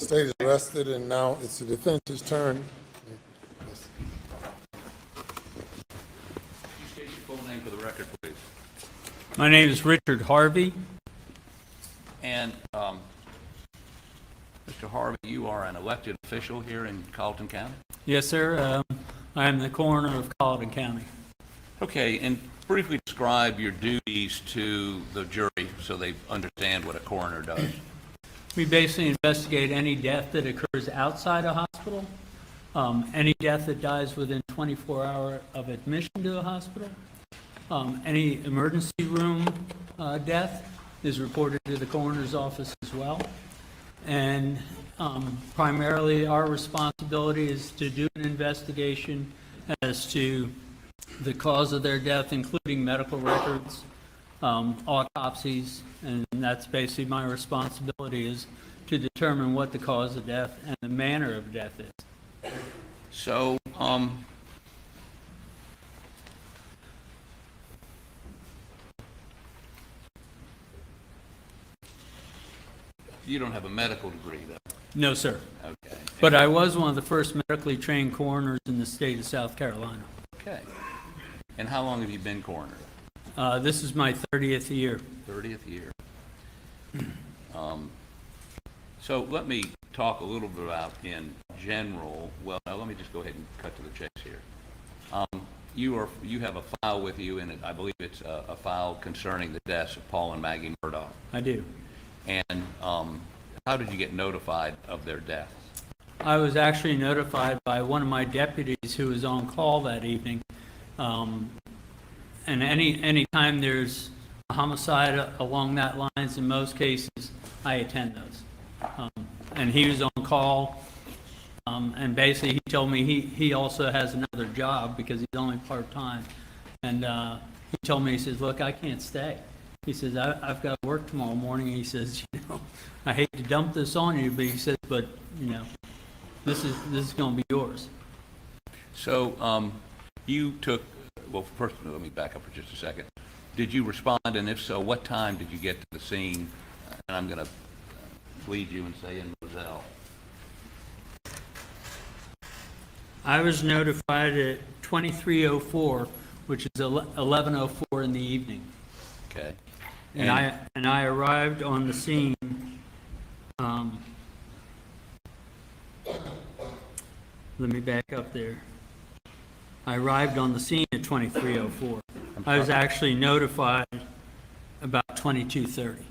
State is rested, and now it's the defense's turn. State your full name for the record, please. My name is Richard Harvey. And Mr. Harvey, you are an elected official here in Colleton County? Yes, sir. I am the coroner of Colleton County. Okay, and briefly describe your duties to the jury so they understand what a coroner does. We basically investigate any death that occurs outside a hospital, any death that dies within 24 hours of admission to a hospital, any emergency room death is reported to the coroner's office as well. And primarily our responsibility is to do an investigation as to the cause of their death, including medical records, autopsies, and that's basically my responsibility, is to determine what the cause of death and the manner of death is. So, you don't have a medical degree, though? No, sir. Okay. But I was one of the first medically trained coroners in the state of South Carolina. Okay. And how long have you been coroner? This is my 30th year. 30th year. So let me talk a little bit about, in general, well, now let me just go ahead and cut to the chase here. You have a file with you, and I believe it's a file concerning the deaths of Paul and Maggie Murdaugh. I do. And how did you get notified of their deaths? I was actually notified by one of my deputies who was on call that evening. And any time there's a homicide along that lines, in most cases, I attend those. And he was on call, and basically he told me he also has another job because he's only part-time. And he told me, he says, look, I can't stay. He says, I've got to work tomorrow morning. He says, I hate to dump this on you, but he says, but, this is going to be yours. So you took, well, first let me back up for just a second. Did you respond, and if so, what time did you get to the scene? And I'm going to lead you and say in Moselle. I was notified at 23:04, which is 11:04 in the evening. Okay. And I arrived on the scene. Let me back up there. I arrived on the scene at 23:04. I was actually notified about 22:30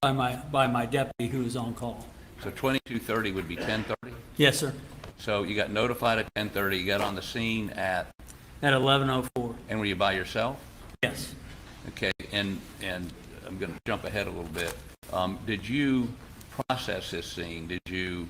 by my deputy who was on call. So 22:30 would be 10:30? Yes, sir. So you got notified at 10:30. You got on the scene at 11:04. And were you by yourself? Yes. Okay. And I'm going to jump ahead a little bit. Did you process this scene? Did you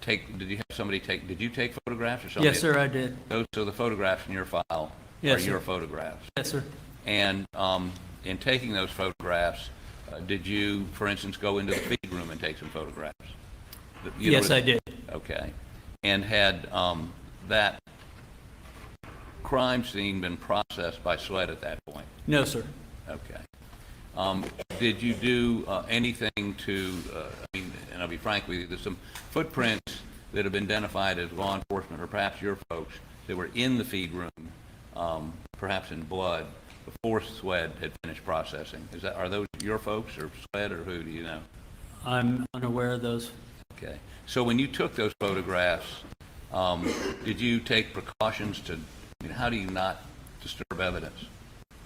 have somebody take? Did you take photographs or something? Yes, sir, I did. So the photographs in your file Yes, are sir. your photographs. Yes, sir. And in taking those photographs, did you, for instance, go into the feed room and take some photographs? Yes, I did. Okay. And had that crime scene been processed by SLED at that point? No, sir. Okay. Did you do anything to, and I'll be frank with you, there's some footprints that have been identified as law enforcement or perhaps your folks that were in the feed room, perhaps in blood, before SLED had finished processing. Are those your folks or SLED or who, do you know? I'm unaware of those. Okay. So when you took those photographs, did you take precautions to, how do you not disturb evidence?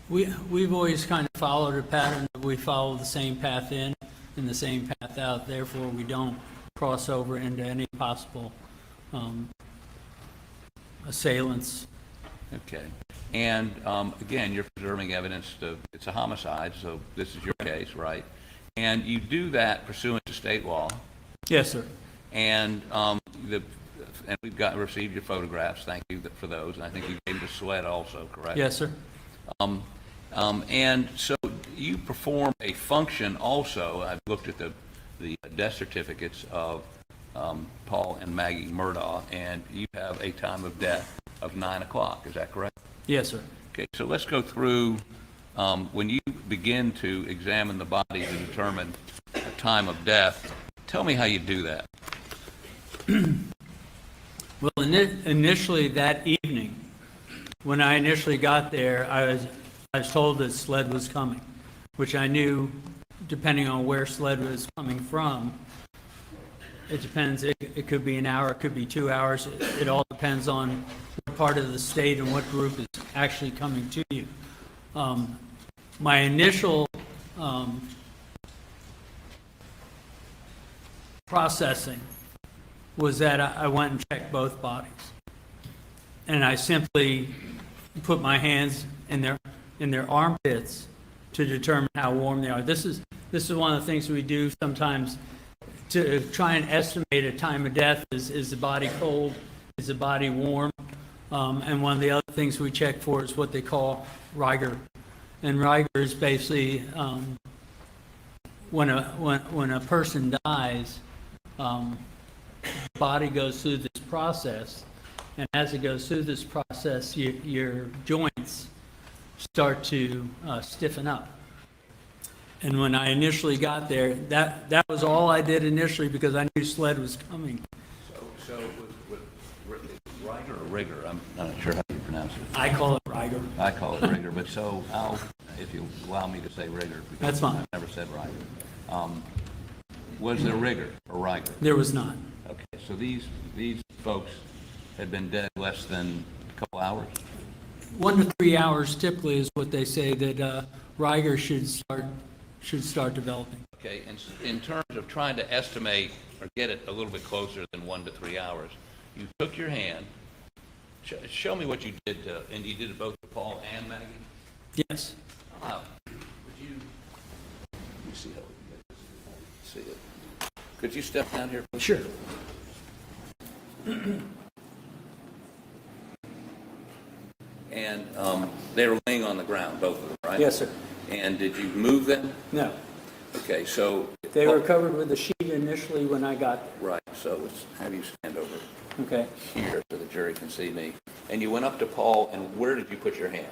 We've always kind of followed a pattern that we follow the same path in and the same path out. Therefore, we don't cross over into any possible assailants. Okay. And again, you're preserving evidence. It's a homicide, so this is your case, right? And you do that pursuant to state law. Yes, sir. And we've received your photographs. Thank you for those. And I think you gave them to SLED also, correct? Yes, sir. And so you perform a function also. I've looked at the death certificates of Paul and Maggie Murdaugh, and you have a time of death of 9 o'clock. Is that correct? Yes, sir. Okay, so let's go through when you begin to examine the body to determine the time of death. Tell me how you do that. Well, initially that evening, when I initially got there, I was told that sled was coming, which I knew, depending on where sled was coming from, it depends. It could be an hour, it could be 2 hours. It all depends on what part of the state and what group is actually coming to you. My initial processing was that I went and checked both bodies. And I simply put my hands in their armpits to determine how warm they are. This is one of the things we do sometimes to try and estimate a time of death. Is the body cold? Is the body warm? And one of the other things we check for is what they call rigor. And rigor is basically when a person dies, the body goes through this process, and as it goes through this process, your joints start to stiffen up. And when I initially got there, that was all I did initially because I knew sled was coming. So with rigor or rigor, I'm not sure how you pronounce it. I call it rigor. I call it rigor, but so if you allow me to say rigor, because That's fine. I've never said rigor. Was there rigor or rigor? There was not. Okay, so these folks had been dead less than a couple hours? 1 to 3 hours typically is what they say that rigor should start developing. Okay, and in terms of trying to estimate or get it a little bit closer than 1 to 3 hours, you took your hand, show me what you did, and you did it both to Paul and Maggie? Yes. Would you, let me see how we can get this, see it. Could you step down here, please? Sure. And they were laying on the ground, both of them, right? Yes, sir. And did you move them? No. Okay, so... They were covered with a sheet initially when I got there. Right, so let's have you stand over Okay. here so the jury can see me. And you went up to Paul, and where did you put your hand?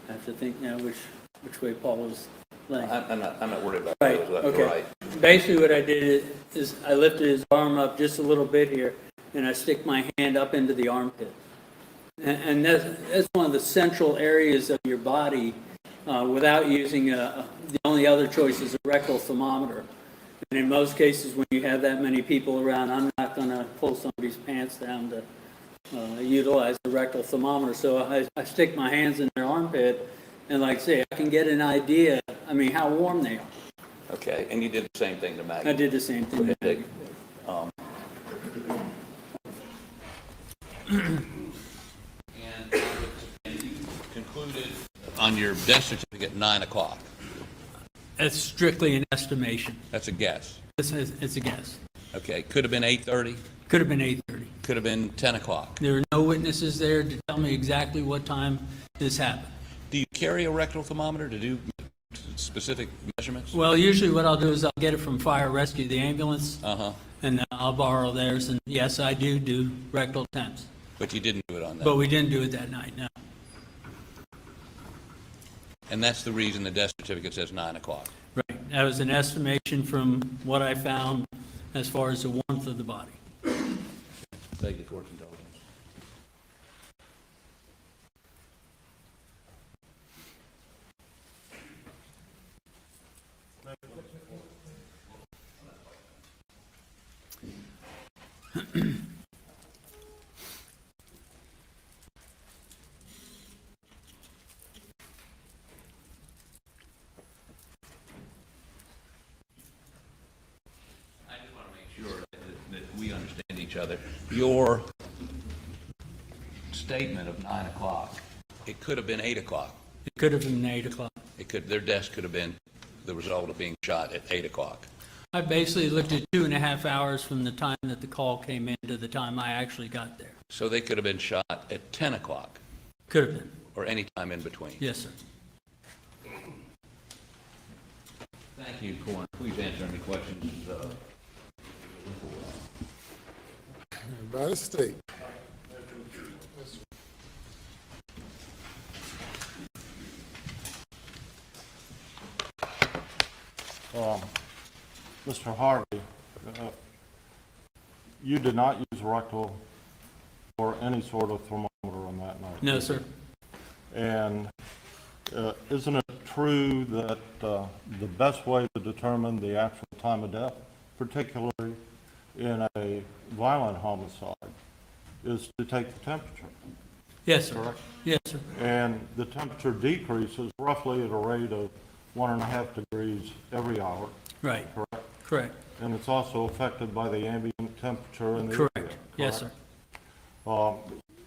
I have to think now which way Paul was laying. I'm not worried about Right, whether it was left or okay. right. Basically what I did is I lifted his arm up just a little bit here, and I stick my hand up into the armpit. And that's one of the central areas of your body without using the only other choice is a rectal thermometer. And in most cases, when you have that many people around, I'm not going to pull somebody's pants down to utilize the rectal thermometer. So I stick my hands in their armpit, and like I say, I can get an idea, how warm they are. Okay, and you did the same thing to Maggie? I did the same thing. Okay. And you concluded on your death certificate 9 o'clock. It's strictly an estimation. That's a guess. It's a guess. Okay, could have been 8:30, Could have been 8:30. could have been 10 o'clock. There were no witnesses there to tell me exactly what time this happened. Do you carry a rectal thermometer to do specific measurements? Well, usually what I'll do is I'll get it from fire rescue, the ambulance, Uh-huh, and I'll borrow theirs. And yes, I do rectal temps. but you didn't do it on that. But we didn't do it that night, no. And that's the reason the death certificate says 9 o'clock. Right. That was an estimation from what I found as far as the warmth of the body. Thank you, court's intelligence. Sure that we understand each other. Your statement of 9 o'clock, it could have been 8 o'clock. It could have been 8 o'clock. Their death could have been the result of being shot at 8 o'clock. I basically looked at 2.5 hours from the time that the call came in to the time I actually got there. So they could have been shot at 10 o'clock Could have been. or any time in between. Yes, sir. Thank you, Coroner. Please answer any questions. By the state. Mr. Harvey, you did not use rectal or any sort of thermometer on that night? No, sir. And isn't it true that the best way to determine the actual time of death, particularly in a violent homicide, is to take the temperature? Yes, sir. Correct. Yes, sir. And the temperature decreases roughly at a rate of 1.5 degrees every hour, Right. correct? Correct. And it's also affected by the ambient temperature in the Correct. area. Yes, sir.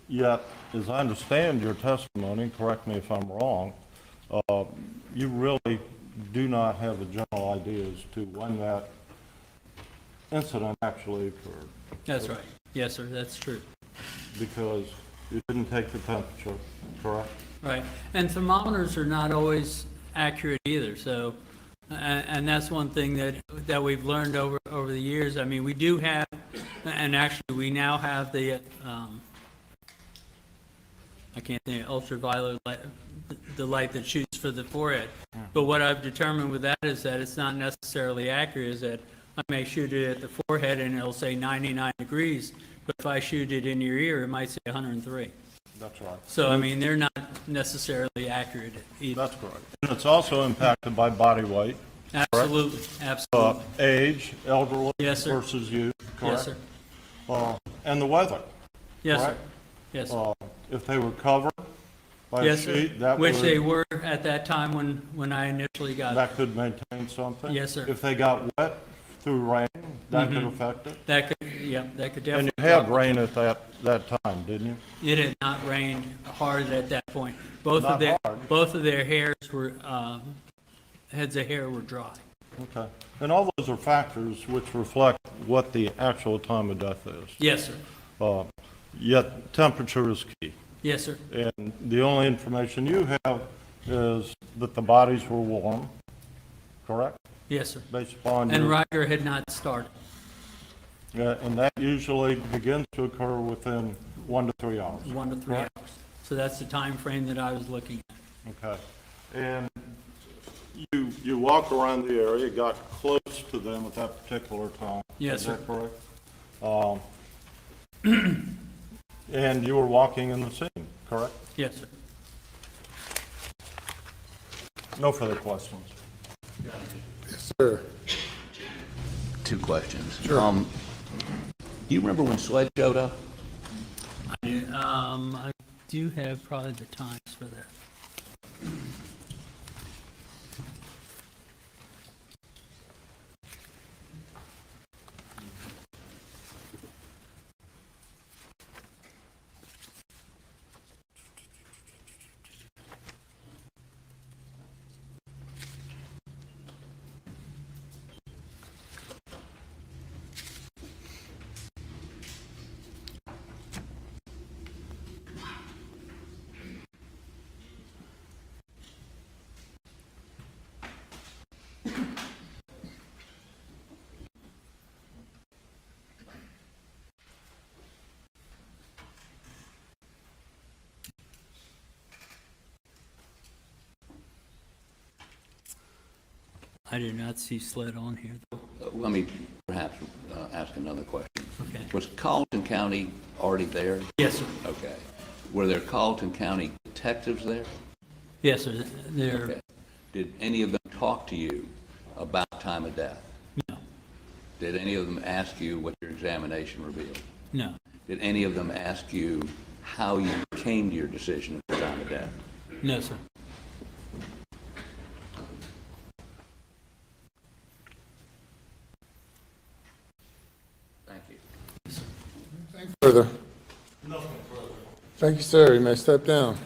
Yet, as I understand your testimony, correct me if I'm wrong, you really do not have a general idea as to when that incident actually occurred, That's right. Yes, sir. That's true. because you didn't take the temperature, correct? Right. And thermometers are not always accurate either. So, and that's one thing that we've learned over the years. I mean, we do have, and actually we now have the, I can't think, ultraviolet light, the light that shoots for the forehead. But what I've determined with that is that it's not necessarily accurate, is that I may shoot it at the forehead and it'll say 99 degrees, but if I shoot it in your ear, it might say 103. That's right. So, I mean, they're not necessarily accurate either. That's correct. And it's also impacted by body weight, Absolutely, absolutely. age, elderly Yes, sir. versus youth, correct? Yes, sir. And the weather. Yes, sir. correct? Yes, sir. If they were covered by a Yes, sir. sheet, that Which they would, were at that time when I initially got it. that could maintain something? Yes, sir. If they got wet through rain, that could affect it? That could, yeah, that could And definitely. you had rain at that time, didn't you? It had not rained hard at that point. Both Not of their, hard. both of their hairs were, heads of hair were dry. Okay. And all those are factors which reflect what the actual time of death is. Yes, sir. Yet temperature is key. Yes, sir. And the only information you have is that the bodies were warm, correct? Yes, sir. Based upon And your, Riker had not started. and that usually begins to occur within 1 to 3 hours. 1 to 3 hours. So that's the time frame that I was looking at. Okay. And you walk around the area, got close to them at that particular time. Yes, Is sir. that correct? And you were walking in the scene, correct? Yes, sir. No further questions. Yes, sir. Two questions. Sure. Do you remember when Sled showed up? I do have probably the times for that. I did not see Sled on here, though. Let me perhaps ask another question. Okay. Was Colleton County already there? Yes, sir. Okay. Were there Colleton County detectives there? Yes, sir. They're, Okay. Did any of them talk to you about time of death? no, Did any of them ask you what your examination revealed? no, Did any of them ask you how you came to your decision of the time of death? no, sir. Thank you. Further? Nothing further. Thank you, sir. You may step down.